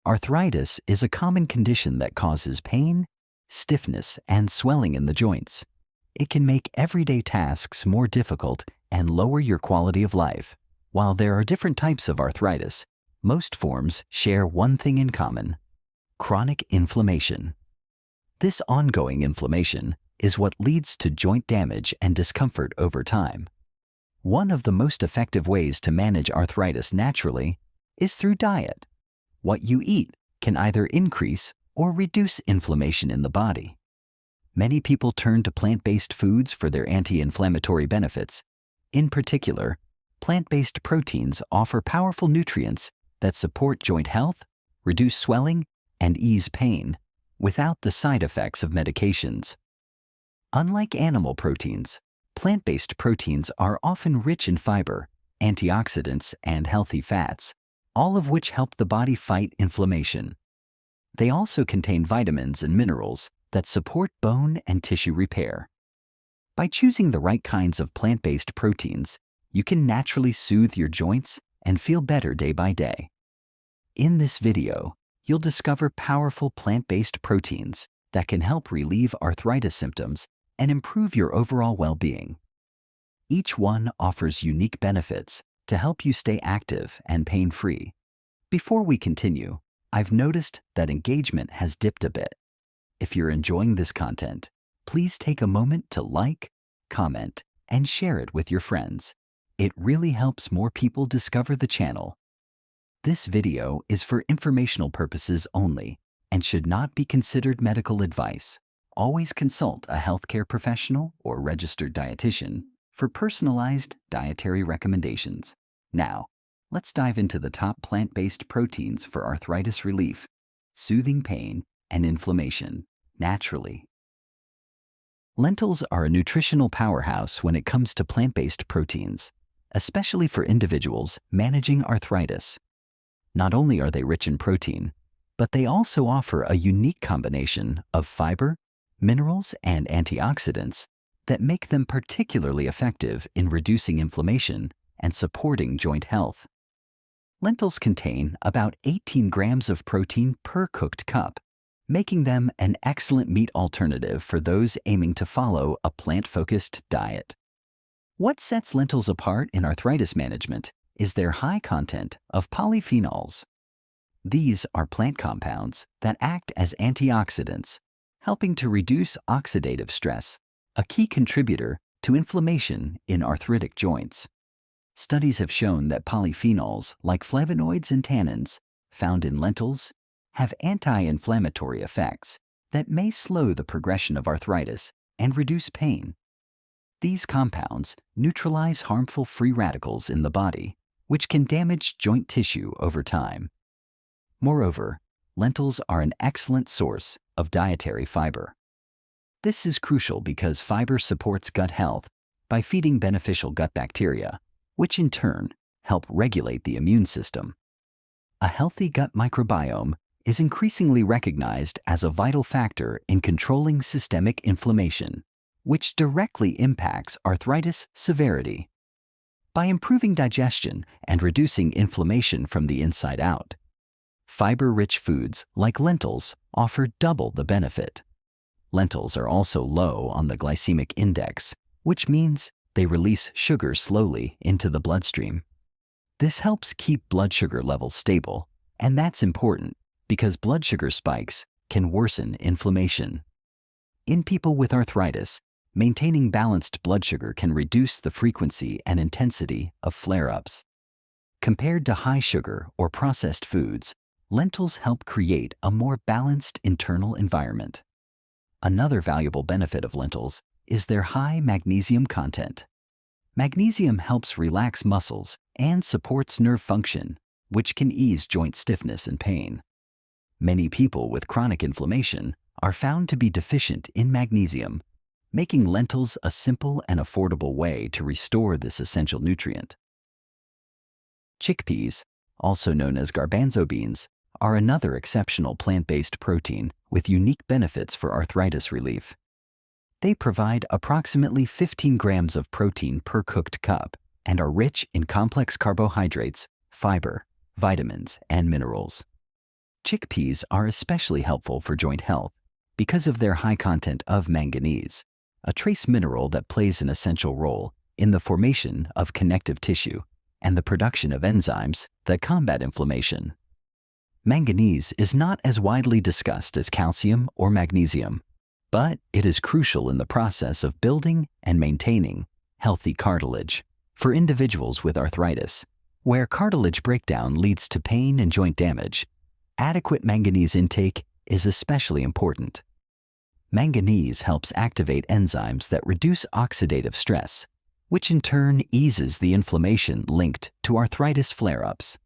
Arthritis is a common condition that causes pain, stiffness, and swelling in the joints. It can make everyday tasks more difficult and lower your quality of life. While there are different types of arthritis, most forms share one thing in common: chronic inflammation. This ongoing inflammation is what leads to joint damage and discomfort over time. One of the most effective ways to manage arthritis naturally is through diet. What you eat can either increase or reduce inflammation in the body. Many people turn to plant-based foods for their anti-inflammatory benefits. In particular, plant-based proteins offer powerful nutrients that support joint health, reduce swelling, and ease pain without the side effects of medications. Unlike animal proteins, plant-based proteins are often rich in fiber, antioxidants, and healthy fats, all of which help the body fight inflammation. They also contain vitamins and minerals that support bone and tissue repair. By choosing the right kinds of plant-based proteins, you can naturally soothe your joints and feel better day by day. In this video, you'll discover powerful plant-based proteins that can help relieve arthritis symptoms and improve your overall well-being. Each one offers unique benefits to help you stay active and pain-free. Before we continue, I've noticed that engagement has dipped a bit. If you're enjoying this content, please take a moment to like, comment, and share it with your friends. It really helps more people discover the channel. This video is for informational purposes only and should not be considered medical advice. Always consult a healthcare professional or registered dietitian for personalized dietary recommendations. Now, let's dive into the top plant-based proteins for arthritis relief, soothing pain, and inflammation naturally. Lentils are a nutritional powerhouse when it comes to plant-based proteins, especially for individuals managing arthritis. Not only are they rich in protein, but they also offer a unique combination of fiber, minerals, and antioxidants that make them particularly effective in reducing inflammation and supporting joint health. Lentils contain about 18 grams of protein per cooked cup, making them an excellent meat alternative for those aiming to follow a plant-focused diet. What sets lentils apart in arthritis management is their high content of polyphenols. These are plant compounds that act as antioxidants, helping to reduce oxidative stress, a key contributor to inflammation in arthritic joints. Studies have shown that polyphenols, like flavonoids and tannins, found in lentils, have anti-inflammatory effects that may slow the progression of arthritis and reduce pain. These compounds neutralize harmful free radicals in the body, which can damage joint tissue over time. Moreover, lentils are an excellent source of dietary fiber. This is crucial because fiber supports gut health by feeding beneficial gut bacteria, which in turn help regulate the immune system. A healthy gut microbiome is increasingly recognized as a vital factor in controlling systemic inflammation, which directly impacts arthritis severity. By improving digestion and reducing inflammation from the inside out, fiber-rich foods like lentils offer double the benefit. Lentils are also low on the glycemic index, which means they release sugar slowly into the bloodstream. This helps keep blood sugar levels stable, and that's important because blood sugar spikes can worsen inflammation. In people with arthritis, maintaining balanced blood sugar can reduce the frequency and intensity of flare-ups. Compared to high sugar or processed foods, lentils help create a more balanced internal environment. Another valuable benefit of lentils is their high magnesium content. Magnesium helps relax muscles and supports nerve function, which can ease joint stiffness and pain. Many people with chronic inflammation are found to be deficient in magnesium, making lentils a simple and affordable way to restore this essential nutrient. Chickpeas, also known as garbanzo beans, are another exceptional plant-based protein with unique benefits for arthritis relief. They provide approximately 15 grams of protein per cooked cup and are rich in complex carbohydrates, fiber, vitamins, and minerals. Chickpeas are especially helpful for joint health because of their high content of manganese, a trace mineral that plays an essential role in the formation of connective tissue and the production of enzymes that combat inflammation. Manganese is not as widely discussed as calcium or magnesium, but it is crucial in the process of building and maintaining healthy cartilage. For individuals with arthritis, where cartilage breakdown leads to pain and joint damage, adequate manganese intake is especially important. Manganese helps activate enzymes that reduce oxidative stress, which in turn eases the inflammation linked to arthritis flare-ups.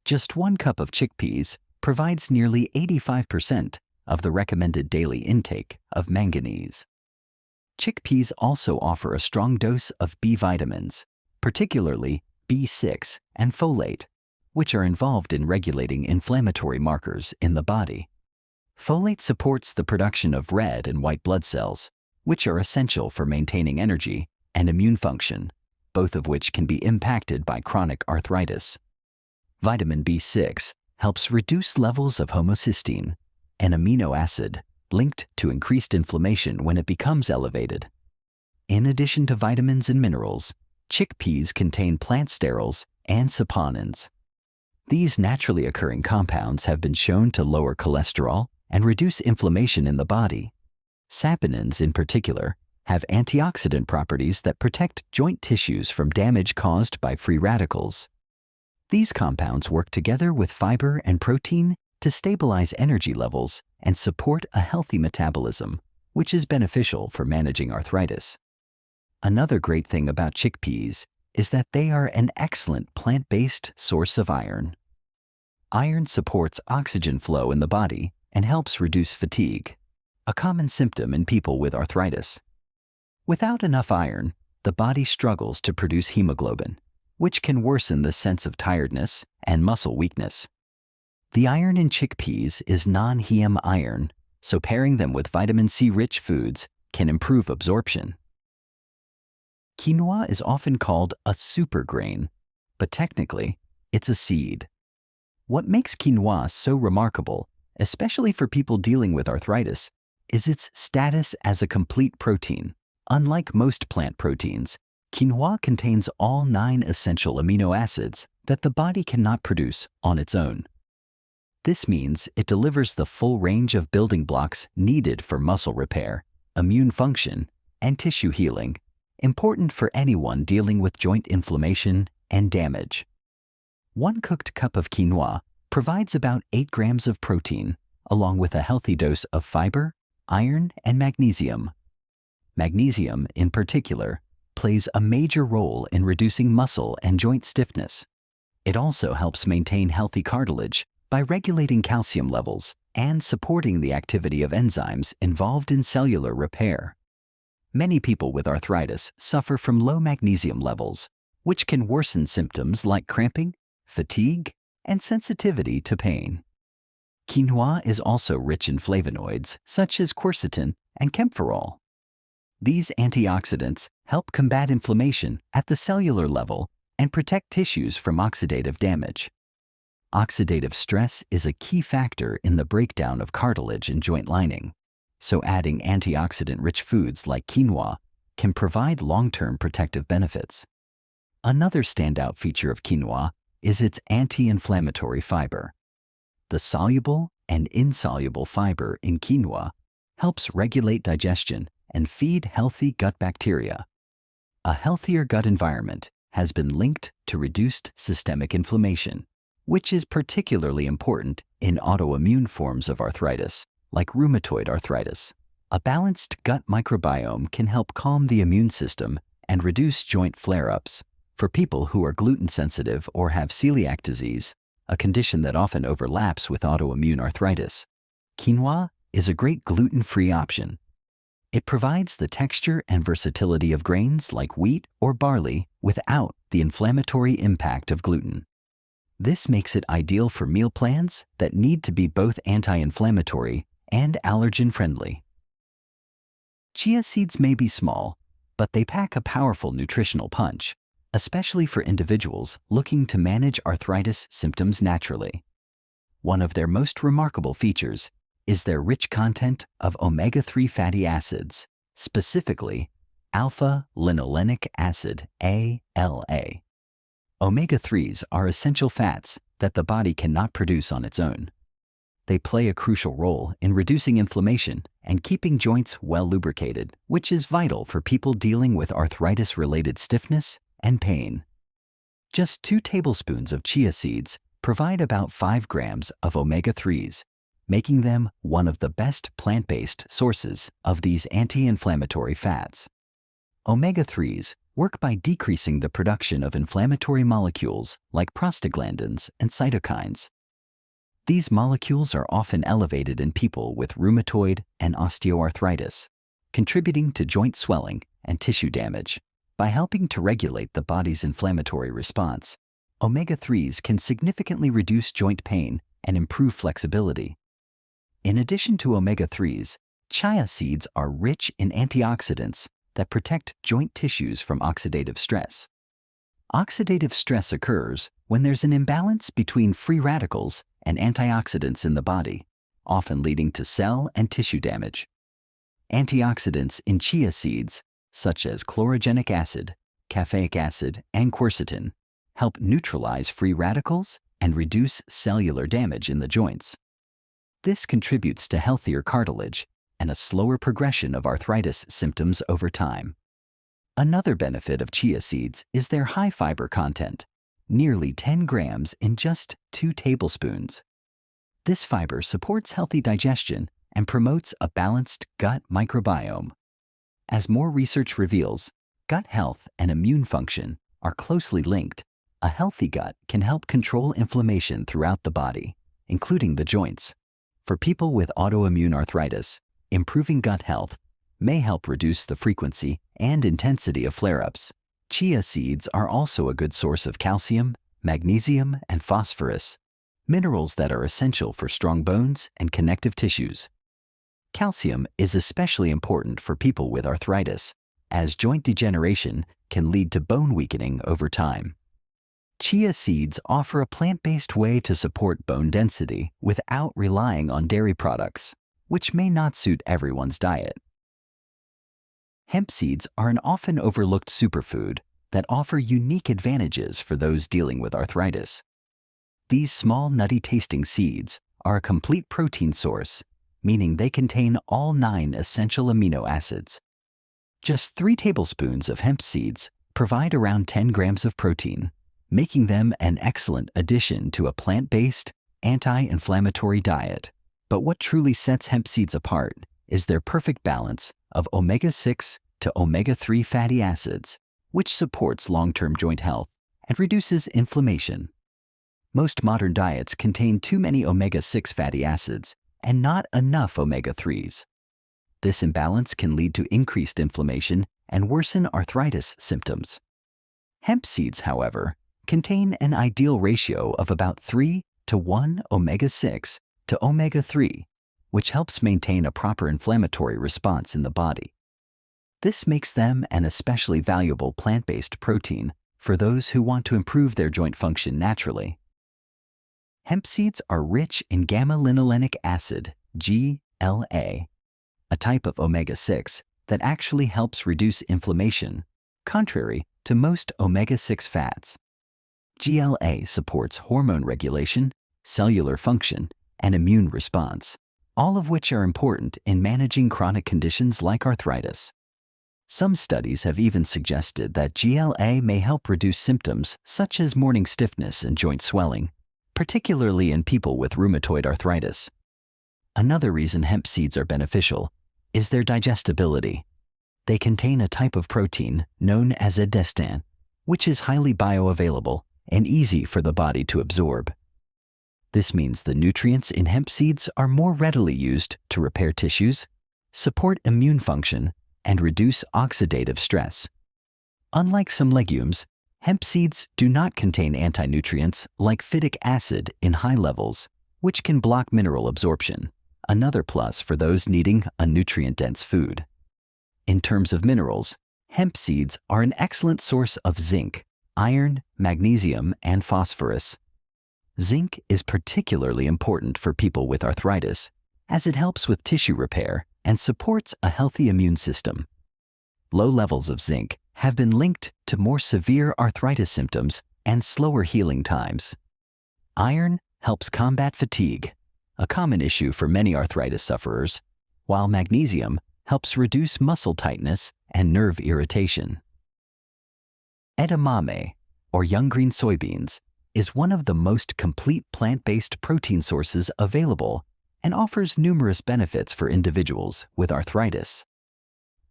Just 1 cup of chickpeas provides nearly 85% of the recommended daily intake of manganese. Chickpeas also offer a strong dose of B vitamins, particularly B6 and folate, which are involved in regulating inflammatory markers in the body. Folate supports the production of red and white blood cells, which are essential for maintaining energy and immune function, both of which can be impacted by chronic arthritis. Vitamin B6 helps reduce levels of homocysteine, an amino acid linked to increased inflammation when it becomes elevated. In addition to vitamins and minerals, chickpeas contain plant sterols and saponins. These naturally occurring compounds have been shown to lower cholesterol and reduce inflammation in the body. Saponins, in particular, have antioxidant properties that protect joint tissues from damage caused by free radicals. These compounds work together with fiber and protein to stabilize energy levels and support a healthy metabolism, which is beneficial for managing arthritis. Another great thing about chickpeas is that they are an excellent plant-based source of iron. Iron supports oxygen flow in the body and helps reduce fatigue, a common symptom in people with arthritis. Without enough iron, the body struggles to produce hemoglobin, which can worsen the sense of tiredness and muscle weakness. The iron in chickpeas is non-Hem iron, so pairing them with vitamin C-rich foods can improve absorption. Quinoa is often called a super grain, but technically, it's a seed. What makes quinoa so remarkable, especially for people dealing with arthritis, is its status as a complete protein. Unlike most plant proteins, quinoa contains all 9 essential amino acids that the body cannot produce on its own. This means it delivers the full range of building blocks needed for muscle repair, immune function, and tissue healing, important for anyone dealing with joint inflammation and damage. 1 cooked cup of quinoa provides about 8 grams of protein, along with a healthy dose of fiber, iron, and magnesium. Magnesium, in particular, plays a major role in reducing muscle and joint stiffness. It also helps maintain healthy cartilage by regulating calcium levels and supporting the activity of enzymes involved in cellular repair. Many people with arthritis suffer from low magnesium levels, which can worsen symptoms like cramping, fatigue, and sensitivity to pain. Quinoa is also rich in flavonoids such as quercetin and kaempferol. These antioxidants help combat inflammation at the cellular level and protect tissues from oxidative damage. Oxidative stress is a key factor in the breakdown of cartilage and joint lining, so adding antioxidant-rich foods like quinoa can provide long-term protective benefits. Another standout feature of quinoa is its anti-inflammatory fiber. The soluble and insoluble fiber in quinoa helps regulate digestion and feed healthy gut bacteria. A healthier gut environment has been linked to reduced systemic inflammation, which is particularly important in autoimmune forms of arthritis, like rheumatoid arthritis. A balanced gut microbiome can help calm the immune system and reduce joint flare-ups. For people who are gluten sensitive or have celiac disease, a condition that often overlaps with autoimmune arthritis, quinoa is a great gluten-free option. It provides the texture and versatility of grains like wheat or barley without the inflammatory impact of gluten. This makes it ideal for meal plans that need to be both anti-inflammatory and allergen-friendly. Chia seeds may be small, but they pack a powerful nutritional punch, especially for individuals looking to manage arthritis symptoms naturally. one of their most remarkable features is their rich content of omega-3 fatty acids, specifically alpha-linolenic acid, ALA. Omega-3s are essential fats that the body cannot produce on its own. They play a crucial role in reducing inflammation and keeping joints well lubricated, which is vital for people dealing with arthritis-related stiffness and pain. Just 2 tablespoons of chia seeds provide about 5 grams of omega-3s, making them one of the best plant-based sources of these anti-inflammatory fats. Omega-3s work by decreasing the production of inflammatory molecules like prostaglandins and cytokines. These molecules are often elevated in people with rheumatoid and osteoarthritis, contributing to joint swelling and tissue damage. By helping to regulate the body's inflammatory response, omega-3s can significantly reduce joint pain and improve flexibility. In addition to omega-3s, chia seeds are rich in antioxidants that protect joint tissues from oxidative stress. Oxidative stress occurs when there's an imbalance between free radicals and antioxidants in the body, often leading to cell and tissue damage. Antioxidants in chia seeds, such as chlorogenic acid, caffeic acid, and quercetin, help neutralize free radicals and reduce cellular damage in the joints. This contributes to healthier cartilage and a slower progression of arthritis symptoms over time. Another benefit of chia seeds is their high fiber content, nearly 10 grams in just 2 tablespoons. This fiber supports healthy digestion and promotes a balanced gut microbiome. As more research reveals, gut health and immune function are closely linked. A healthy gut can help control inflammation throughout the body, including the joints. For people with autoimmune arthritis, improving gut health may help reduce the frequency and intensity of flare-ups. Chia seeds are also a good source of calcium, magnesium, and phosphorus, minerals that are essential for strong bones and connective tissues. Calcium is especially important for people with arthritis, as joint degeneration can lead to bone weakening over time. Chia seeds offer a plant-based way to support bone density without relying on dairy products, which may not suit everyone's diet. Hemp seeds are an often overlooked superfood that offer unique advantages for those dealing with arthritis. These small, nutty-tasting seeds are a complete protein source, meaning they contain all 9 essential amino acids. Just 3 tablespoons of hemp seeds provide around 10 grams of protein, making them an excellent addition to a plant-based, anti-inflammatory diet. But what truly sets hemp seeds apart is their perfect balance of omega-6 to omega-3 fatty acids, which supports long-term joint health and reduces inflammation. Most modern diets contain too many omega-6 fatty acids and not enough omega-3s. This imbalance can lead to increased inflammation and worsen arthritis symptoms. Hemp seeds, however, contain an ideal ratio of about 3 to 1 omega-6 to omega-3, which helps maintain a proper inflammatory response in the body. This makes them an especially valuable plant-based protein for those who want to improve their joint function naturally. Hemp seeds are rich in gamma-linolenic acid, GLA, a type of omega-6 that actually helps reduce inflammation, contrary to most omega-6 fats. GLA supports hormone regulation, cellular function, and immune response, all of which are important in managing chronic conditions like arthritis. Some studies have even suggested that GLA may help reduce symptoms such as morning stiffness and joint swelling, particularly in people with rheumatoid arthritis. Another reason hemp seeds are beneficial is their digestibility. They contain a type of protein known as edestin, which is highly bioavailable and easy for the body to absorb. This means the nutrients in hemp seeds are more readily used to repair tissues, support immune function, and reduce oxidative stress. Unlike some legumes, hemp seeds do not contain anti-nutrients like phytic acid in high levels, which can block mineral absorption, another plus for those needing a nutrient-dense food. In terms of minerals, hemp seeds are an excellent source of zinc, iron, magnesium, and phosphorus. Zinc is particularly important for people with arthritis, as it helps with tissue repair and supports a healthy immune system. Low levels of zinc have been linked to more severe arthritis symptoms and slower healing times. Iron helps combat fatigue, a common issue for many arthritis sufferers, while magnesium helps reduce muscle tightness and nerve irritation. Edamame, or young green soybeans, is one of the most complete plant-based protein sources available and offers numerous benefits for individuals with arthritis.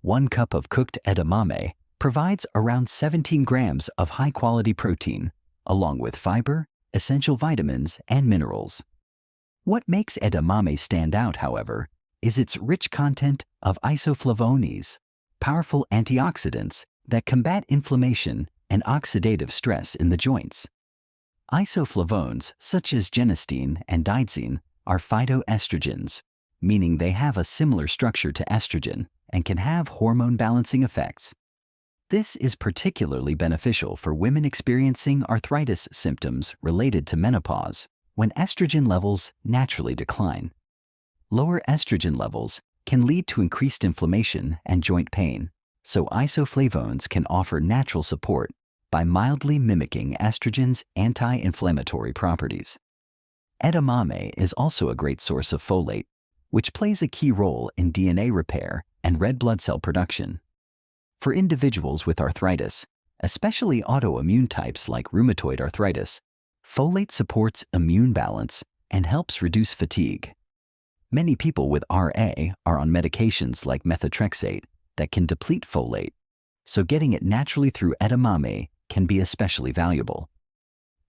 1 cup of cooked edamame provides around 17 grams of high-quality protein, along with fiber, essential vitamins, and minerals. What makes edamame stand out, however, is its rich content of isoflavones, powerful antioxidants that combat inflammation and oxidative stress in the joints. Isoflavones, such as genistein and digoxin, are phytoestrogens, meaning they have a similar structure to estrogen and can have hormone-balancing effects. This is particularly beneficial for women experiencing arthritis symptoms related to menopause, when estrogen levels naturally decline. Lower estrogen levels can lead to increased inflammation and joint pain, so isoflavones can offer natural support by mildly mimicking estrogen's anti-inflammatory properties. Edamame is also a great source of folate, which plays a key role in DNA repair and red blood cell production. For individuals with arthritis, especially autoimmune types like rheumatoid arthritis, folate supports immune balance and helps reduce fatigue. Many people with RA are on medications like methotrexate that can deplete folate, so getting it naturally through edamame can be especially valuable.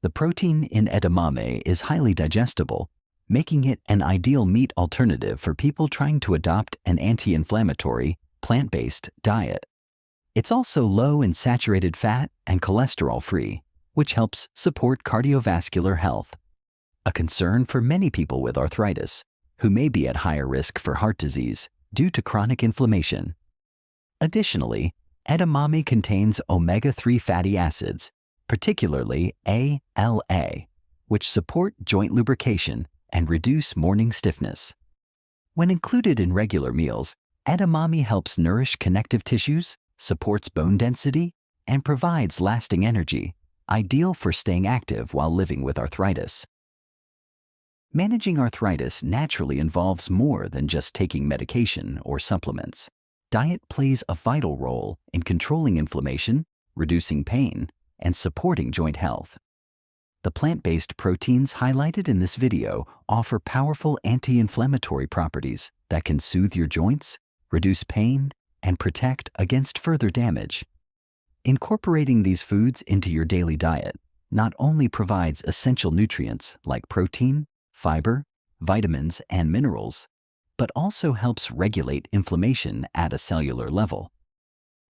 The protein in edamame is highly digestible, making it an ideal meat alternative for people trying to adopt an anti-inflammatory, plant-based diet. It's also low in saturated fat and cholesterol-free, which helps support cardiovascular health, a concern for many people with arthritis, who may be at higher risk for heart disease due to chronic inflammation. Additionally, edamame contains omega-3 fatty acids, particularly ALA, which support joint lubrication and reduce morning stiffness. When included in regular meals, edamame helps nourish connective tissues, supports bone density, and provides lasting energy, ideal for staying active while living with arthritis. Managing arthritis naturally involves more than just taking medication or supplements. Diet plays a vital role in controlling inflammation, reducing pain, and supporting joint health. The plant-based proteins highlighted in this video offer powerful anti-inflammatory properties that can soothe your joints, reduce pain, and protect against further damage. Incorporating these foods into your daily diet not only provides essential nutrients like protein, fiber, vitamins, and minerals, but also helps regulate inflammation at a cellular level.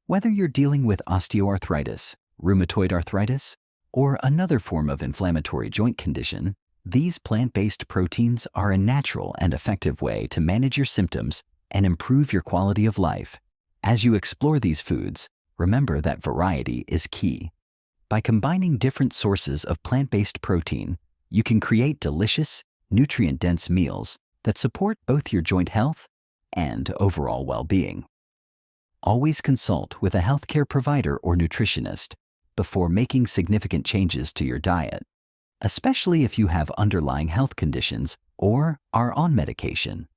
Whether you're dealing with osteoarthritis, rheumatoid arthritis, or another form of inflammatory joint condition, these plant-based proteins are a natural and effective way to manage your symptoms and improve your quality of life. As you explore these foods, remember that variety is key. By combining different sources of plant-based protein, you can create delicious, nutrient-dense meals that support both your joint health and overall well-being. Always consult with a healthcare provider or nutritionist before making significant changes to your diet, especially if you have underlying health conditions or are on medication.